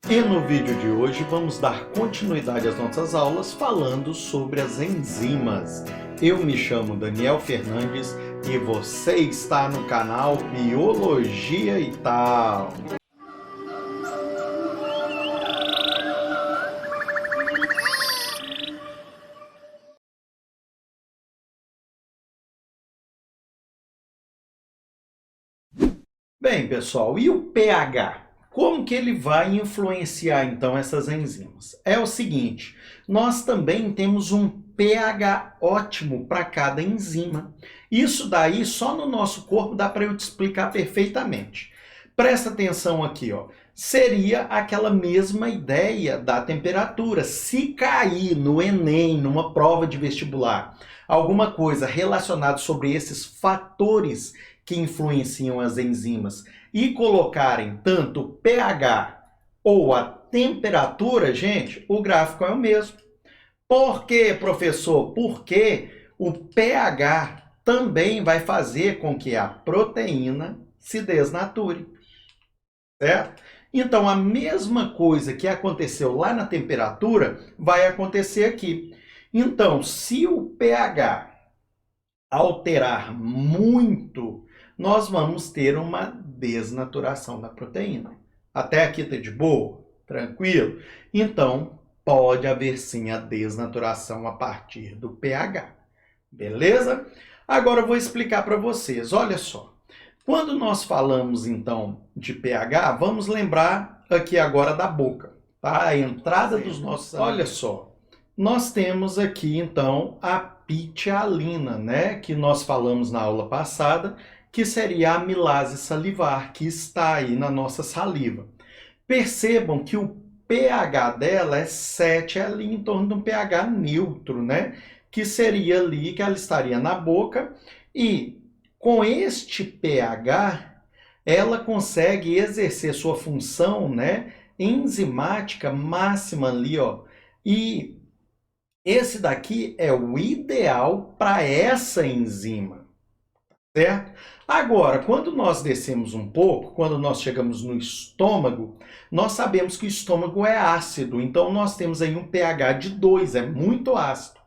E no vídeo de hoje vamos dar continuidade às nossas aulas falando sobre as enzimas. Eu me chamo Daniel Fernandes e você está no canal Biologia e Tal. Bem, pessoal, e o pH? Como que ele vai influenciar, então, essas enzimas? É o seguinte, nós também temos um pH ótimo para cada enzima. Isso daí, só no nosso corpo dá para eu te explicar perfeitamente. Presta atenção aqui, ó. Seria aquela mesma ideia da temperatura. Se cair no Enem, numa prova de vestibular, alguma coisa relacionada sobre esses fatores que influenciam as enzimas e colocarem tanto o pH ou a temperatura, gente, o gráfico é o mesmo. Por quê, professor? Porque o pH também vai fazer com que a proteína se desnature, certo? Então, a mesma coisa que aconteceu lá na temperatura vai acontecer aqui. Então, se o pH alterar muito, nós vamos ter uma desnaturação da proteína. Até aqui está de boa? Tranquilo? Então, pode haver sim a desnaturação a partir do pH. Beleza? Agora eu vou explicar para vocês. Olha só. Quando nós falamos então de pH, vamos lembrar aqui agora da boca, tá? A entrada dos nossos alimentos. Olha só. Nós temos aqui então a pitialina, né, que nós falamos na aula passada, que seria a amilase salivar, que está aí na nossa saliva. Percebam que o pH dela é 7, é ali em torno de um pH neutro, né, que seria ali que ela estaria na boca, e com este pH ela consegue exercer sua função, né, enzimática máxima ali, ó, e esse daqui é o ideal para essa enzima, certo? Agora, quando nós descemos um pouco, quando nós chegamos no estômago, nós sabemos que o estômago é ácido, então nós temos aí um pH de 2, é muito ácido.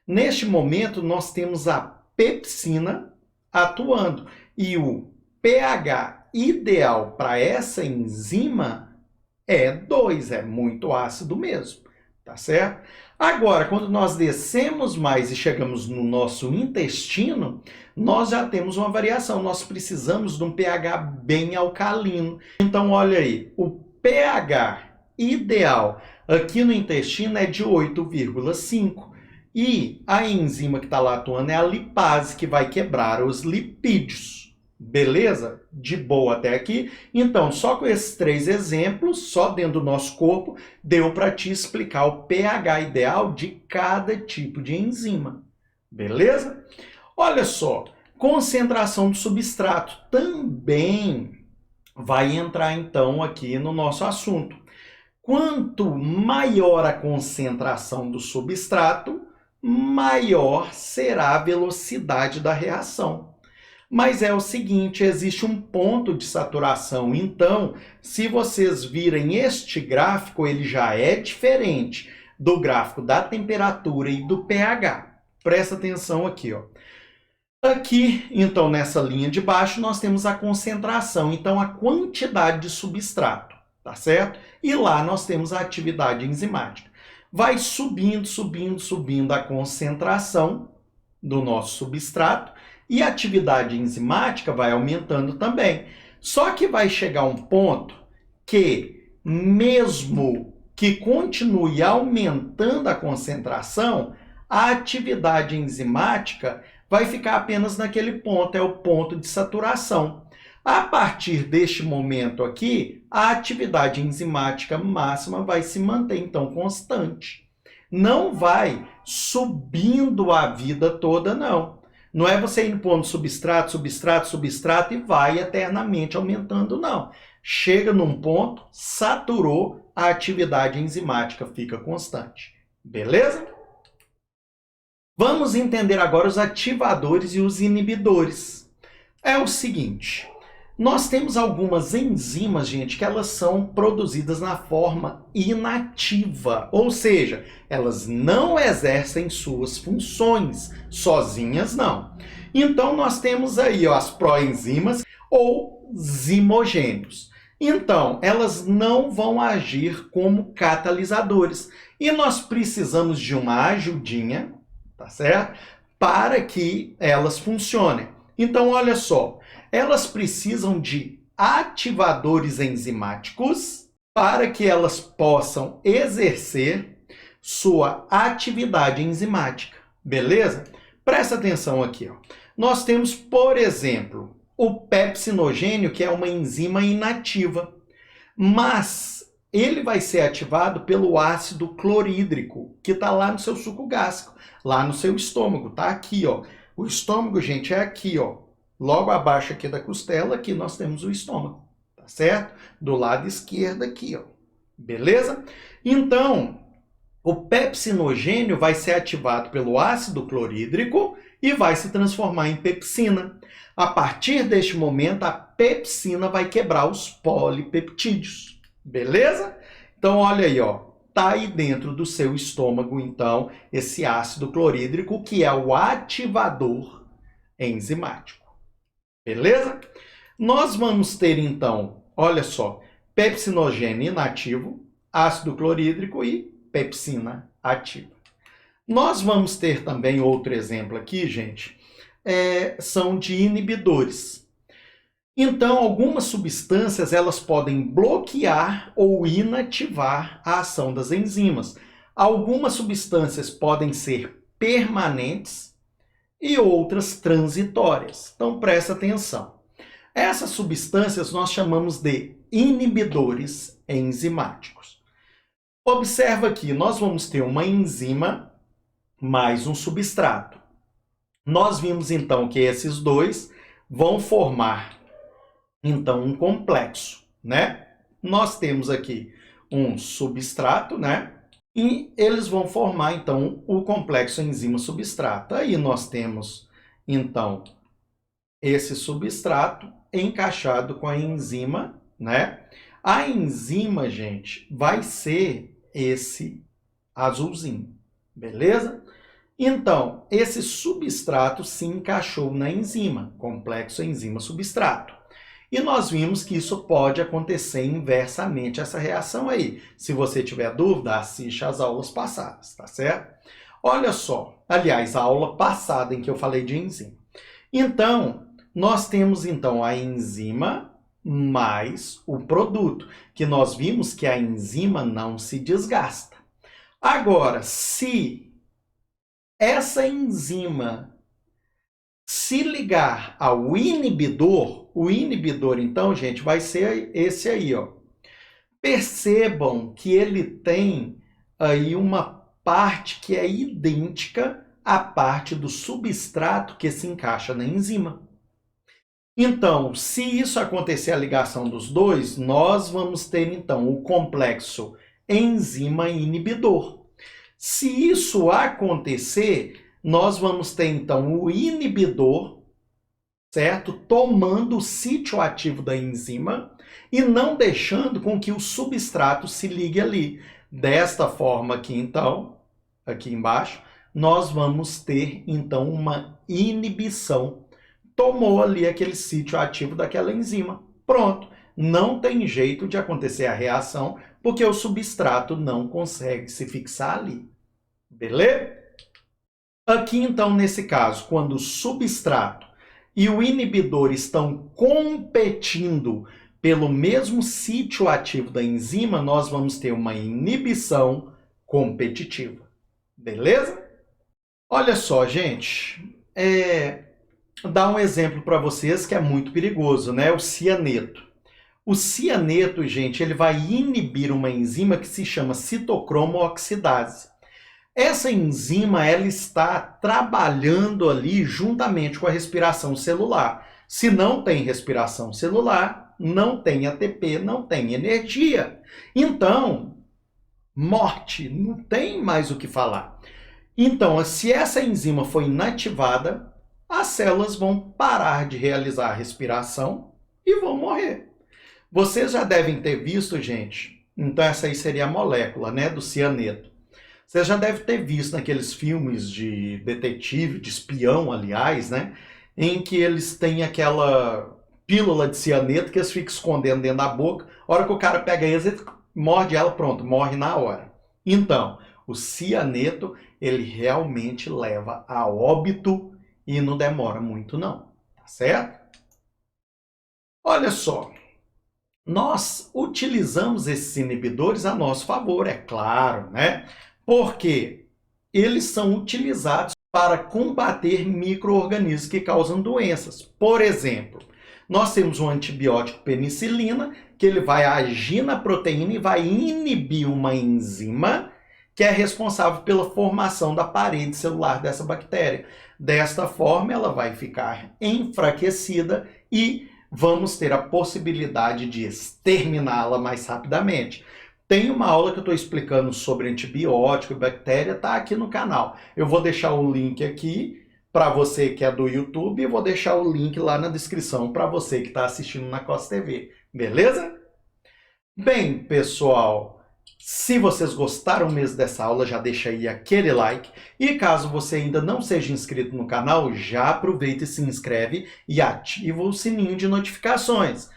Neste momento, nós temos a pepsina atuando e o pH ideal para essa enzima é 2, é muito ácido mesmo, tá certo? Agora, quando nós descemos mais e chegamos no nosso intestino, nós já temos uma variação, nós precisamos de um pH bem alcalino. Então, olha aí, o pH ideal aqui no intestino é de 8,5 e a enzima que está lá atuando é a lipase, que vai quebrar os lipídios. Beleza? De boa até aqui? Então, só com esses 3 exemplos, só dentro do nosso corpo, deu para te explicar o pH ideal de cada tipo de enzima. Beleza? Olha só, concentração do substrato também vai entrar então aqui no nosso assunto. Quanto maior a concentração do substrato, maior será a velocidade da reação. Mas é o seguinte, existe um ponto de saturação. Então, se vocês virem este gráfico, ele já é diferente do gráfico da temperatura e do pH. Presta atenção aqui, ó. Aqui, então, nessa linha de baixo, nós temos a concentração, então a quantidade de substrato, tá certo? E lá nós temos a atividade enzimática. Vai subindo, subindo, subindo a concentração do nosso substrato, e a atividade enzimática vai aumentando também. Só que vai chegar um ponto que, mesmo que continue aumentando a concentração, a atividade enzimática vai ficar apenas naquele ponto, é o ponto de saturação. A partir deste momento aqui, a atividade enzimática máxima vai se manter, então, constante. Não vai subindo a vida toda, não. Não é você indo pondo substrato, substrato, substrato e vai eternamente aumentando, não. Chega num ponto, saturou, a atividade enzimática fica constante. Beleza? Vamos entender agora os ativadores e os inibidores. É o seguinte, Nós temos algumas enzimas, gente, que elas são produzidas na forma inativa, ou seja, elas não exercem suas funções, sozinhas não. Então nós temos aí ó, as proenzimas ou zimogênios. Então, elas não vão agir como catalisadores. E nós precisamos de uma ajudinha, tá certo? Para que elas funcionem. Então, olha só, elas precisam de ativadores enzimáticos para que elas possam exercer sua atividade enzimática, beleza? Presta atenção aqui, ó. Nós temos, por exemplo, o pepsinogênio, que é uma enzima inativa, mas ele vai ser ativado pelo ácido clorídrico, que está lá no seu suco gástrico, lá no seu estômago, tá aqui, ó. O estômago, gente, é aqui, ó. Logo abaixo aqui da costela, aqui nós temos o estômago, tá certo? Do lado esquerdo aqui, ó. Beleza? Então, o pepsinogênio vai ser ativado pelo ácido clorídrico e vai se transformar em pepsina. A partir deste momento, a pepsina vai quebrar os polipeptídeos. Beleza? Então, olha aí, ó. Tá aí dentro do seu estômago, então, esse ácido clorídrico, que é o ativador enzimático. Beleza? Nós vamos ter, então, olha só, pepsinogênio inativo, ácido clorídrico e pepsina ativa. Nós vamos ter também outro exemplo aqui, gente, são de inibidores. Então, algumas substâncias elas podem bloquear ou inativar a ação das enzimas. Algumas substâncias podem ser permanentes e outras transitórias. Então, presta atenção. Essas substâncias nós chamamos de inibidores enzimáticos. Observa aqui, nós vamos ter uma enzima mais um substrato. Nós vimos então que esses dois vão formar então um complexo, né? Nós temos aqui um substrato, né? E eles vão formar então o complexo enzima-substrato. Aí nós temos então esse substrato encaixado com a enzima, né? A enzima, gente, vai ser esse azulzinho, beleza? Então, esse substrato se encaixou na enzima, complexo enzima-substrato. E nós vimos que isso pode acontecer inversamente, essa reação aí. Se você tiver dúvida, assiste às aulas passadas, tá certo? Olha só, aliás, a aula passada em que eu falei de enzima. Então, nós temos então a enzima mais o produto, que nós vimos que a enzima não se desgasta. Agora, se essa enzima se ligar ao inibidor, o inibidor então, gente, vai ser esse aí, ó. Percebam que ele tem aí uma parte que é idêntica à parte do substrato que se encaixa na enzima. Então, se isso acontecer a ligação dos dois, nós vamos ter então o complexo enzima inibidor. Se isso acontecer, nós vamos ter então o inibidor, certo? Tomando o sítio ativo da enzima e não deixando com que o substrato se ligue ali. Desta forma aqui então, aqui embaixo, nós vamos ter então uma inibição. Tomou ali aquele sítio ativo daquela enzima. Pronto, não tem jeito de acontecer a reação porque o substrato não consegue se fixar ali. Beleza? Aqui então, nesse caso, quando o substrato e o inibidor estão competindo pelo mesmo sítio ativo da enzima, nós vamos ter uma inibição competitiva. Beleza? Olha só, gente, dar um exemplo para vocês que é muito perigoso, né? O cianeto. O cianeto, gente, ele vai inibir uma enzima que se chama citocromo oxidase. Essa enzima, ela está trabalhando ali juntamente com a respiração celular. Se não tem respiração celular, não tem ATP, não tem energia. Então, morte, não tem mais o que falar. Então, se essa enzima for inativada, as células vão parar de realizar a respiração, e vão morrer. Vocês já devem ter visto, gente, então essa aí seria a molécula, né, do cianeto. Você já deve ter visto naqueles filmes de detetive, de espião, aliás, né, em que eles têm aquela pílula de cianeto que eles ficam escondendo dentro da boca. A hora que o cara pega eles, ele morde ela, pronto, morre na hora. Então, o cianeto, ele realmente leva a óbito e não demora muito não, tá certo? Olha só, nós utilizamos esses inibidores a nosso favor, é claro, né? Porque eles são utilizados para combater micro-organismos que causam doenças. Por exemplo, nós temos um antibiótico penicilina, que ele vai agir na proteína e vai inibir uma enzima que é responsável pela formação da parede celular dessa bactéria. Desta forma, ela vai ficar enfraquecida e vamos ter a possibilidade de exterminá-la mais rapidamente. Tem uma aula que eu estou explicando sobre antibiótico e bactéria, tá aqui no canal. Eu vou deixar o link aqui para você que é do YouTube e vou deixar o link lá na descrição para você que está assistindo na Costa TV, beleza? Bem, pessoal, se vocês gostaram mesmo dessa aula, já deixa aí aquele like. E caso você ainda não seja inscrito no canal, já aproveita e se inscreve e ativa o sininho de notificações.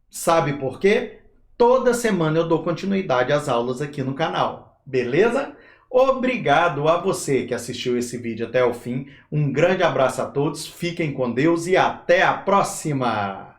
Sabe por quê? Toda semana eu dou continuidade às aulas aqui no canal, beleza? Obrigado a você que assistiu esse vídeo até o fim. Um grande abraço a todos, fiquem com Deus e até a próxima!